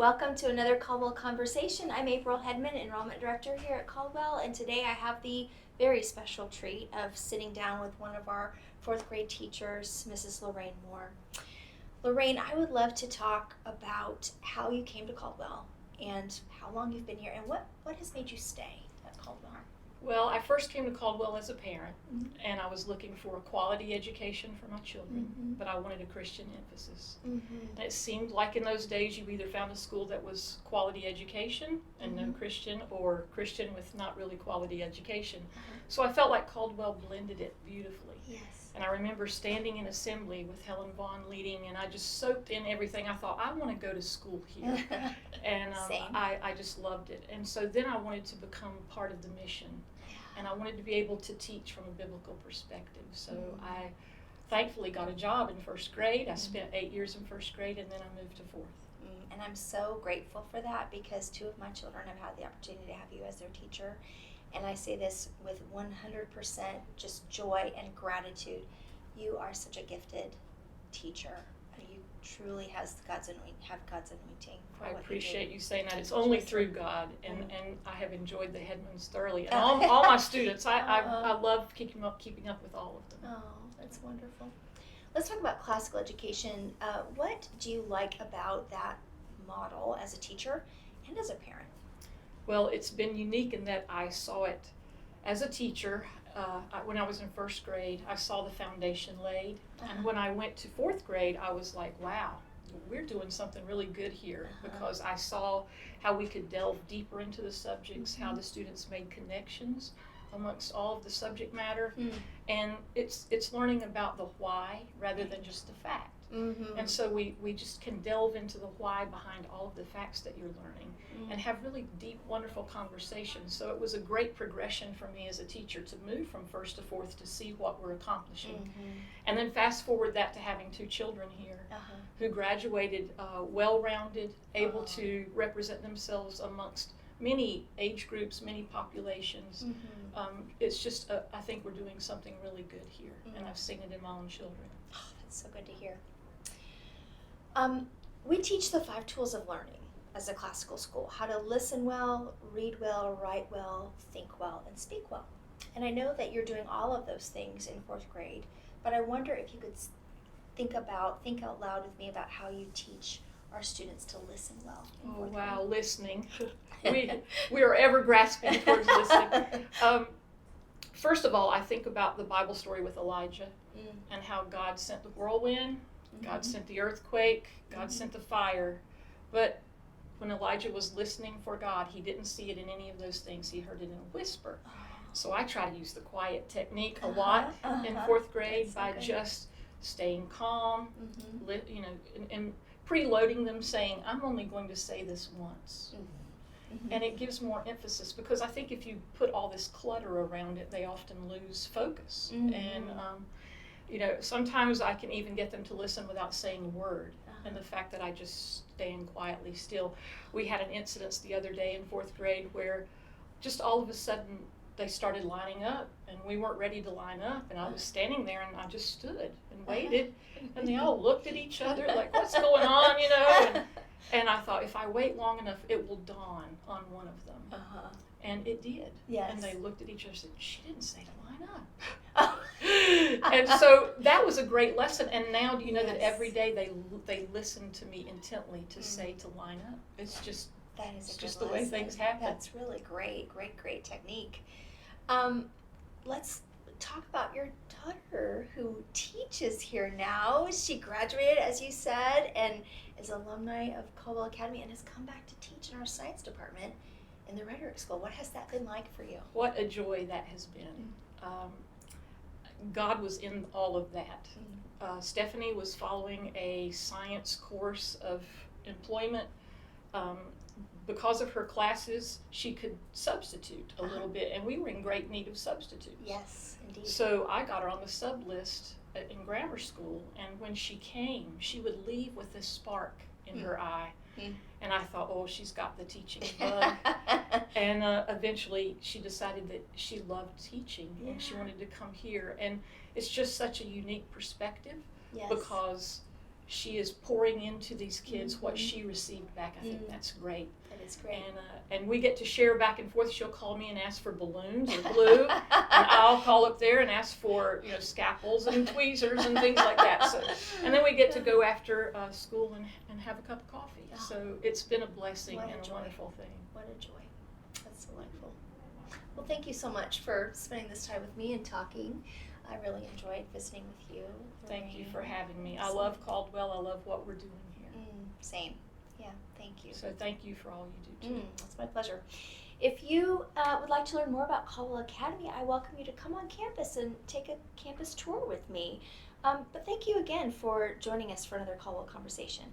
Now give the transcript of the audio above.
Welcome to another Caldwell Conversation. I'm April Hedman, Enrollment Director here at Caldwell, and today I have the very special treat of sitting down with one of our fourth grade teachers, Mrs. Lorraine Moore. Lorraine, I would love to talk about how you came to Caldwell and how long you've been here and what has made you stay at Caldwell. Well, I first came to Caldwell as a parent, and I was looking for a quality education for my children, but I wanted a Christian emphasis. And it seemed like in those days you either found a school that was quality education and no Christian, or Christian with not really quality education. So I felt like Caldwell blended it beautifully. Yes. And I remember standing in assembly with Helen Vaughn leading, and I just soaked in everything. I thought, I want to go to school here. And I just loved it. And so then I wanted to become part of the mission. And I wanted to be able to teach from a biblical perspective. So I thankfully got a job in first grade. I spent 8 years in first grade, and then I moved to fourth. And I'm so grateful for that because two of my children have had the opportunity to have you as their teacher. And I say this with 100% just joy and gratitude. You are such a gifted teacher. You truly have God's anointing. I appreciate you saying that. It's only through God, and I have enjoyed the Hedmans thoroughly. And all my students, I love keeping up with all of them. Oh, that's wonderful. Let's talk about classical education. What do you like about that model as a teacher and as a parent? Well, it's been unique in that I saw it as a teacher. When I was in first grade, I saw the foundation laid. And when I went to fourth grade, I was like, wow, we're doing something really good here, because I saw how we could delve deeper into the subjects, how the students made connections amongst all of the subject matter. And it's learning about the why rather than just the fact. And so we just can delve into the why behind all of the facts that you're learning and have really deep, wonderful conversations. So it was a great progression for me as a teacher to move from first to fourth to see what we're accomplishing. And then fast forward that to having two children here who graduated well-rounded, able to represent themselves amongst many age groups, many populations. It's just, I think we're doing something really good here, and I've seen it in my own children. Oh, that's so good to hear. We teach the 5 tools of learning as a classical school: how to listen well, read well, write well, think well, and speak well. And I know that you're doing all of those things in fourth grade, but I wonder if you could think out loud with me about how you teach our students to listen well. Oh, wow, listening. We are ever grasping towards listening. First of all, I think about the Bible story with Elijah and how God sent the whirlwind, God sent the earthquake, God sent the fire. But when Elijah was listening for God, he didn't see it in any of those things. He heard it in a whisper. So I try to use the quiet technique a lot in fourth grade by just staying calm, and preloading them, saying, I'm only going to say this once. And it gives more emphasis, because I think if you put all this clutter around it, they often lose focus. And sometimes I can even get them to listen without saying a word. And the fact that I just stand quietly still. We had an incident the other day in fourth grade where just all of a sudden they started lining up, and we weren't ready to line up, and I was standing there and I just stood and waited, and they all looked at each other like, what's going on, and I thought, if I wait long enough, it will dawn on one of them. And it did. Yes. And they looked at each other and said, she didn't say to line up. And so that was a great lesson. And now, do you know that every day they listen to me intently to say to line up? It's just the way things happen. That's really great technique. Let's talk about your daughter who teaches here now. She graduated, as you said, and is alumni of Caldwell Academy and has come back to teach in our science department in the rhetoric school. What has that been like for you? What a joy that has been. God was in all of that. Stephanie was following a science course of employment. Because of her classes, she could substitute a little bit, and we were in great need of substitutes. Yes, indeed. So I got her on the sub list in grammar school, and when she came, she would leave with this spark in her eye. And I thought, oh, she's got the teaching bug. And eventually she decided that she loved teaching and she wanted to come here. And it's just such a unique perspective because she is pouring into these kids what she received back. I think that's great. That is great. And we get to share back and forth. She'll call me and ask for balloons or glue, and I'll call up there and ask for scalpels and tweezers and things like that. So, and then we get to go after school and have a cup of coffee. Oh. So it's been a blessing What a and a joy. wonderful thing. What a joy. That's delightful. Well, thank you so much for spending this time with me and talking. I really enjoyed visiting with you. Thank you Lorraine. for having me. I love Caldwell. I love what we're doing here. Same. Yeah, thank you. So thank you for all you do too. That's my pleasure. If you would like to learn more about Caldwell Academy, I welcome you to come on campus and take a campus tour with me. But thank you again for joining us for another Caldwell Conversation.